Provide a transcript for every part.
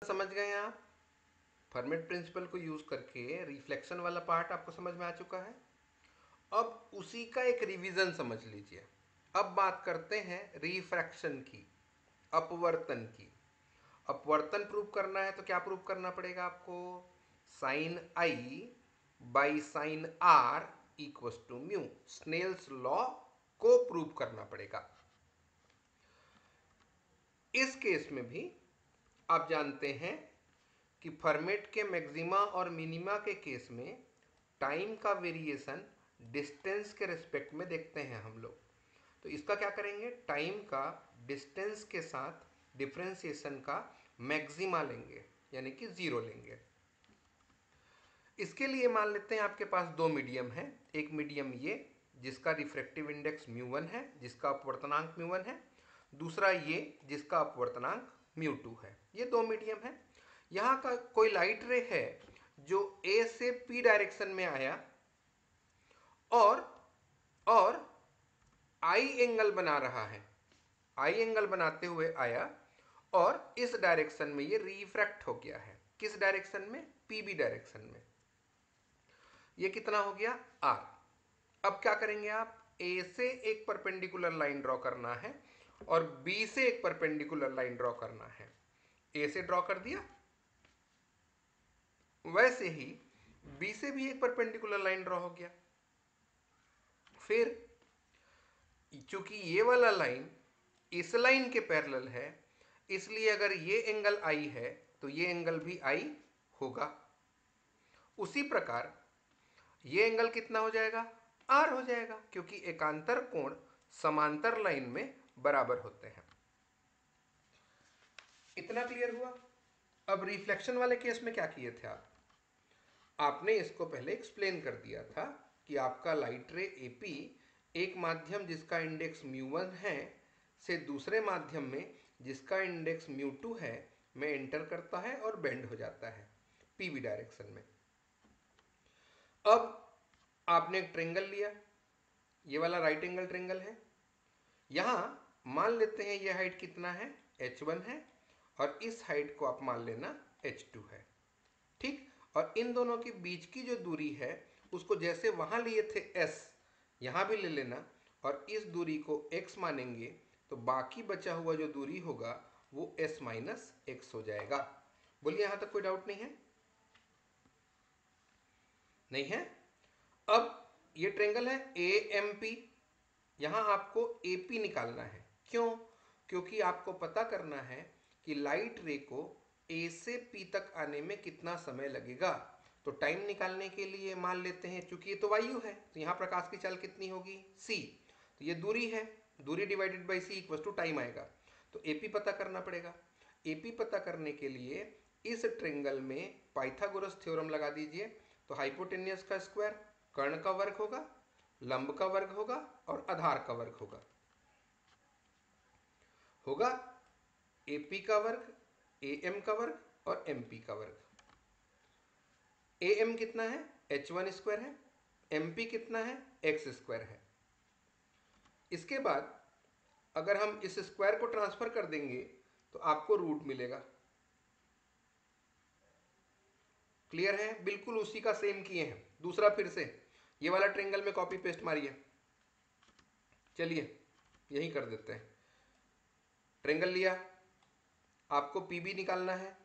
समझ गए आप? फर्मेट प्रिंसिपल को यूज करके रिफ्लेक्शन वाला पार्ट आपको समझ में आ चुका है। अब उसी का एक रिवीजन समझ लीजिए। अब बात करते हैं रिफ्रैक्शन की, अपवर्तन की। अपवर्तन प्रूव करना है तो क्या प्रूव करना पड़ेगा आपको? Sine I by sine R equals to mu, Snell's law को प्रूव करना पड़ेगा। इस केस में भी आप जानते हैं कि फर्मेट के मैक्सिमा और मिनिमा के केस में टाइम का वेरिएशन डिस्टेंस के रिस्पेक्ट में देखते हैं हम लोग। तो इसका क्या करेंगे, टाइम का डिस्टेंस के साथ डिफरेंशिएशन का मैक्सिमा लेंगे, यानी कि 0 लेंगे। इसके लिए मान लेते हैं आपके पास दो मीडियम है। एक मीडियम ये जिसका रिफ्रैक्टिव इंडेक्स μ1 है, जिसका अपवर्तनांक μ1 है। दूसरा ये जिसका अपवर्तनांक μ2 है। ये दो मीडियम है। यहाँ का कोई लाइट रे है जो ए से पी डायरेक्शन में आया और आई एंगल बना रहा है, आई एंगल बनाते हुए आया और इस डायरेक्शन में ये रिफ्रैक्ट हो गया है। किस डायरेक्शन में? पीबी डायरेक्शन में। ये कितना हो गया? आर। अब क्या करेंगे आप? ए से एक परपेंडिकुलर लाइन ड्रॉ करना है और बी से एक परपेंडिकुलर लाइन ड्रॉ करना है। ए से ड्रॉ कर दिया, वैसे ही बी से भी एक परपेंडिकुलर लाइन ड्रॉ हो गया। फिर चूंकि ये वाला लाइन इस लाइन के पैरेलल है, इसलिए अगर ये एंगल आई है तो ये एंगल भी आई होगा। उसी प्रकार ये एंगल कितना हो जाएगा? आर हो जाएगा, क्योंकि एकांतर कोण समांतर लाइन में बराबर होते हैं। इतना क्लियर हुआ? अब रिफ्लेक्शन वाले केस में क्या किए थे आप? आपने इसको पहले एक्सप्लेन कर दिया था कि आपका लाइट रे एपी एक माध्यम जिसका इंडेक्स μ1 है से दूसरे माध्यम में जिसका इंडेक्स μ2 है में एंटर करता है और बेंड हो जाता है पीबी डायरेक्शन में। अब आपने एक ट्रेंगल लिया, ये वाला राइट एंगल ट्रेंगल है। यहां मान लेते हैं ये हाइट कितना है? h1 है, और इस हाइट को आप मान लेना h2 है। ठीक। और इन दोनों के बीच की जो दूरी है उसको जैसे वहां लिए थे s, यहां भी ले लेना, और इस दूरी को x मानेंगे तो बाकी बचा हुआ जो दूरी होगा वो s माइनस एक्स हो जाएगा। बोलिए, यहां तक कोई डाउट नहीं है? नहीं है? अब ये ट्रेंगल है ए एम पी, यहां आपको AP निकालना है। क्यों? क्योंकि आपको पता करना है कि लाइट रे को A से P तक आने में कितना समय लगेगा। तो टाइम निकालने के लिए मान लेते हैं, चूंकि ये तो वायु है तो यहां प्रकाश की चाल कितनी होगी? c। तो ये दूरी है, दूरी divided by c equal to time आएगा। तो AP पता करना पड़ेगा। AP पता करने के लिए इस ट्रेंगल में पाइथागोरस थ्योरम लगा दीजिए। तो हाइपोटेनियस का स्क्वायर कर्ण का वर्ग होगा, लंब का वर्ग होगा और आधार का वर्ग होगा AP का वर्ग, AM का वर्ग और MP का वर्ग। AM कितना है? h1 स्क्वायर है। MP कितना है? x स्क्वायर है। इसके बाद अगर हम इस स्क्वायर को ट्रांसफर कर देंगे तो आपको रूट मिलेगा। क्लियर है? बिल्कुल उसी का सेम किए हैं। दूसरा फिर से ये वाला ट्रेंगल में कॉपी पेस्ट मारिए। चलिए यही कर देते हैं। ट्रेंगल लिया, आपको पीबी निकालना है।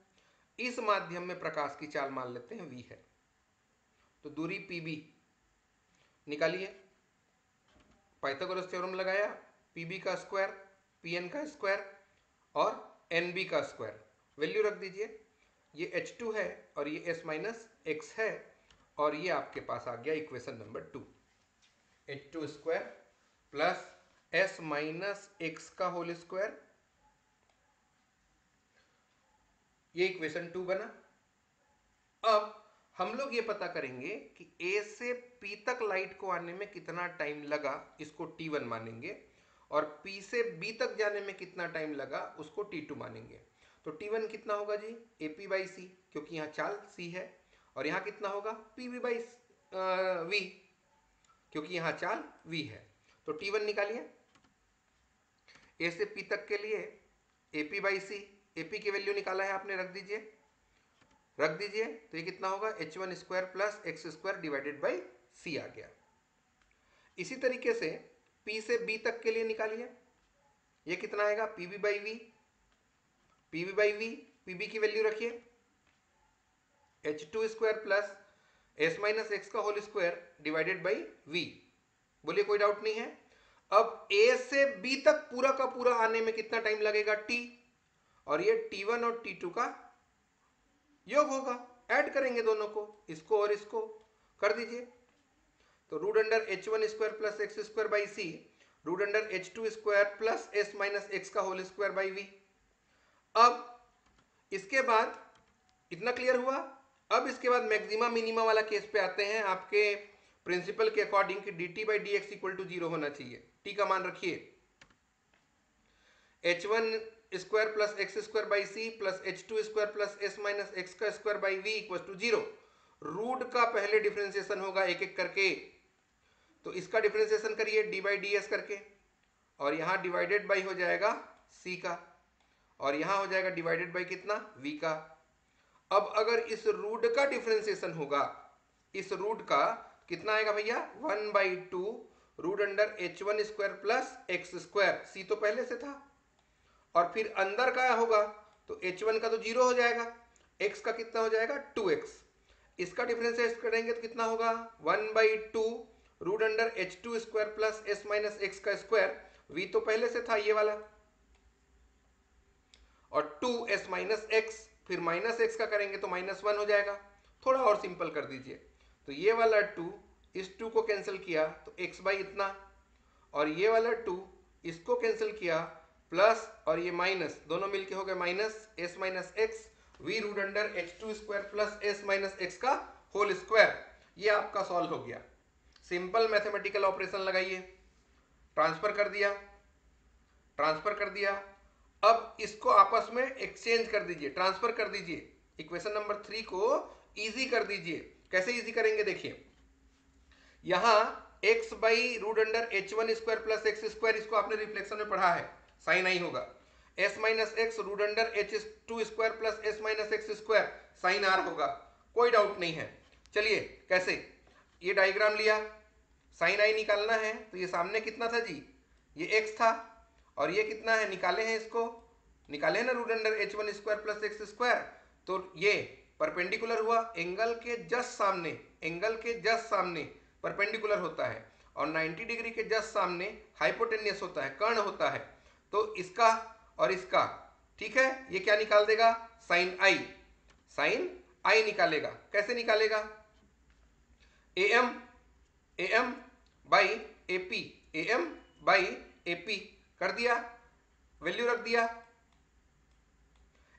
इस माध्यम में प्रकाश की चाल मान लेते हैं v है, तो दूरी पीबी निकालिए। पाइथागोरस थ्योरम लगाया, पीबी का स्क्वायर, पीएन का स्क्वायर और एनबी का स्क्वायर, वैल्यू रख दीजिए। ये h2 है और ये s माइनस एक्स है, और ये आपके पास आ गया equation number 2। h2 square plus s minus X का होल स्क्वायर, ये इक्वेशन 2 बना। अब हम लोग ये पता करेंगे कि A से P तक लाइट को आने में कितना टाइम लगा, इसको T1 मानेंगे, और P से B तक जाने में कितना टाइम लगा उसको T2 मानेंगे। तो T1 कितना होगा जी? AP बाई C, क्योंकि यहाँ चाल C है, और यहाँ कितना होगा? PB बाई V, क्योंकि यहाँ चाल V है। तो T1 निकालिए। A से P तक के लिए AP बाई C एपी की वैल्यू निकाला है आपने, रख दीजिए। तो ये कितना होगा, h1 square plus X square divided by C आ गया। इसी तरीके से P से B तक के लिए निकालिए, ये कितना आएगा, PB by V, PB by V, PB की वैल्यू रखिए h2 square plus S minus X का whole square divided by V. बोलिए कोई डाउट नहीं है। अब A से B तक पूरा का पूरा आने में कितना टाइम लगेगा, T, और ये T1 और T2 का योग होगा, ऐड करेंगे दोनों को, इसको और इसको कर दीजिए। तो root under h1 square plus X square by C, root under h2 square plus S minus X का होल स्क्वायर बाई वी। अब इसके बाद इतना क्लियर हुआ। अब इसके बाद मैक्सिमा मिनिमा वाला केस पे आते हैं, आपके प्रिंसिपल के अकॉर्डिंग कि dt by D X equal to 0 होना चाहिए। t का मान रखिए h1 square plus X square by C plus h2 square plus S minus X का square by V equal to 0। Root का पहले डिफरेंशिएशन होगा एक एक करके, तो इसका डिफरेंशिएशन करिए डी बाई डी एस करके, और यहाँ डिवाइडेड बाई हो जाएगा c का, और यहाँ हो जाएगा डिवाइडेड बाई कितना, v का। अब अगर इस रूट का डिफरेंशिएशन होगा, इस रूट का कितना आएगा भैया, 1/2 root under h1 square plus X square, c तो पहले से था, और फिर अंदर का होगा तो h1 का तो 0 हो जाएगा, x का कितना हो जाएगा 2x, इसका डिफरेंशिएट करेंगे तो कितना होगा 1/2 root under h2 square plus S minus X का स्क्वायर, v तो पहले से था ये वाला, और 2s माइनस एक्स, फिर माइनस एक्स का करेंगे तो -1 हो जाएगा। थोड़ा और सिंपल कर दीजिए, तो ये वाला 2 इस 2 को कैंसिल किया तो x बाई इतना, और ये वाला 2 इसको कैंसिल किया प्लस, और ये माइनस, दोनों मिलके हो गए minus S minus X V root under h2 square plus S minus X का होल स्क्वायर। ये आपका सॉल्व हो गया। सिंपल मैथमेटिकल ऑपरेशन लगाइए, ट्रांसफर कर दिया, ट्रांसफर कर दिया। अब इसको आपस में एक्सचेंज कर दीजिए, ट्रांसफर कर दीजिए, इक्वेशन नंबर 3 को इजी कर दीजिए। कैसे इजी करेंगे देखिए, यहां x by root under h1 square plus X square, इसको आपने रिफ्लेक्शन में पढ़ा है, साइन आई होगा, s minus X root under h2 square plus S minus X square, sine R होगा, कोई डाउट नहीं है। चलिए कैसे, ये डायग्राम लिया, साइन आई निकालना है, तो ये सामने कितना था जी, ये x था, और ये कितना है, निकाले हैं इसको, निकाले हैं ना root under h1 square plus X square, तो ये परपेंडिकुलर हुआ, एंगल के जस्ट सामने, एंगल के जस्ट सामने परपेंडिकुलर होता है, और 90 डिग्री के जस्ट सामने हाइपोटेनियस होता है, कर्ण होता है, तो इसका और इसका, ठीक है, ये क्या निकाल देगा, साइन आई, साइन आई निकालेगा। कैसे निकालेगा, am by AP, am by AP कर दिया, वैल्यू रख दिया।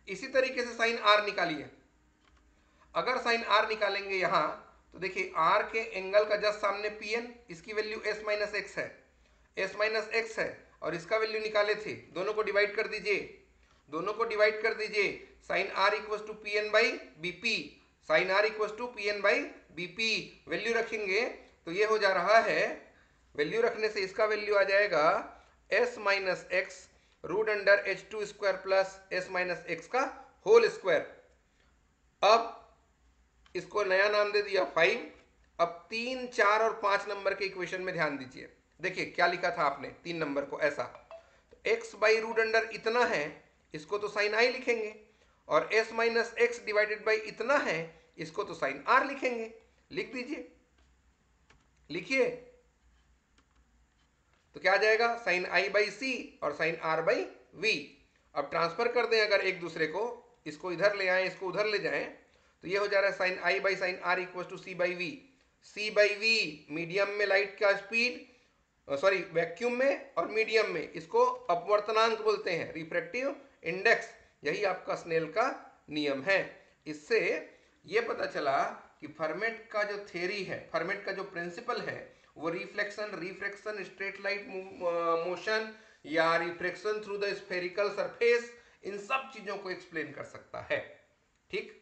इसी तरीके से साइन आर निकालिए। अगर साइन आर निकालेंगे यहां, तो देखिए आर के एंगल का जस्ट सामने pn, इसकी वैल्यू s माइनस एक्स है, s माइनस एक्स है, और इसका वैल्यू निकाले थे, दोनों को डिवाइड कर दीजिए, दोनों को डिवाइड कर दीजिए, sine R equal to P N by BP, sine R equal to P N by BP, value रखेंगे तो ये हो जा रहा है, वैल्यू रखने से इसका वैल्यू आ जाएगा s minus X root under h2 square plus S minus X का होल स्क्वायर। अब इसको नया नाम दे दिया 5। अब 3, 4 और 5 नंबर के इक्वेशन में ध्यान दीजिए, देखिए क्या लिखा था आपने 3 नंबर को, ऐसा, तो x बाई रूट अंडर इतना है, इसको तो साइन आई लिखेंगे, और s minus x divided by इतना है, इसको तो साइन आर लिखेंगे। लिख दीजिए, लिखिए, तो क्या आ जाएगा, साइन आई बाई सी और साइन आर बाई वी। अब ट्रांसफर कर दें अगर एक दूसरे को, इसको इधर ले आए, इसको उधर ले जाएं, तो ये हो जा रहा है sine I by sine R equal to C by V. C by V medium में लाइट का स्पीड, सॉरी वैक्यूम में और मीडियम में, इसको अपवर्तनांक बोलते हैं, रिफ्रैक्टिव इंडेक्स, यही आपका स्नेल का नियम है। इससे ये पता चला कि फर्मेट का जो थ्योरी है, फर्मेट का जो प्रिंसिपल है, वो reflection, refraction, straight light motion या refraction through the spherical surface, इन सब चीजों को एक्सप्लेन कर सकता है। ठीक।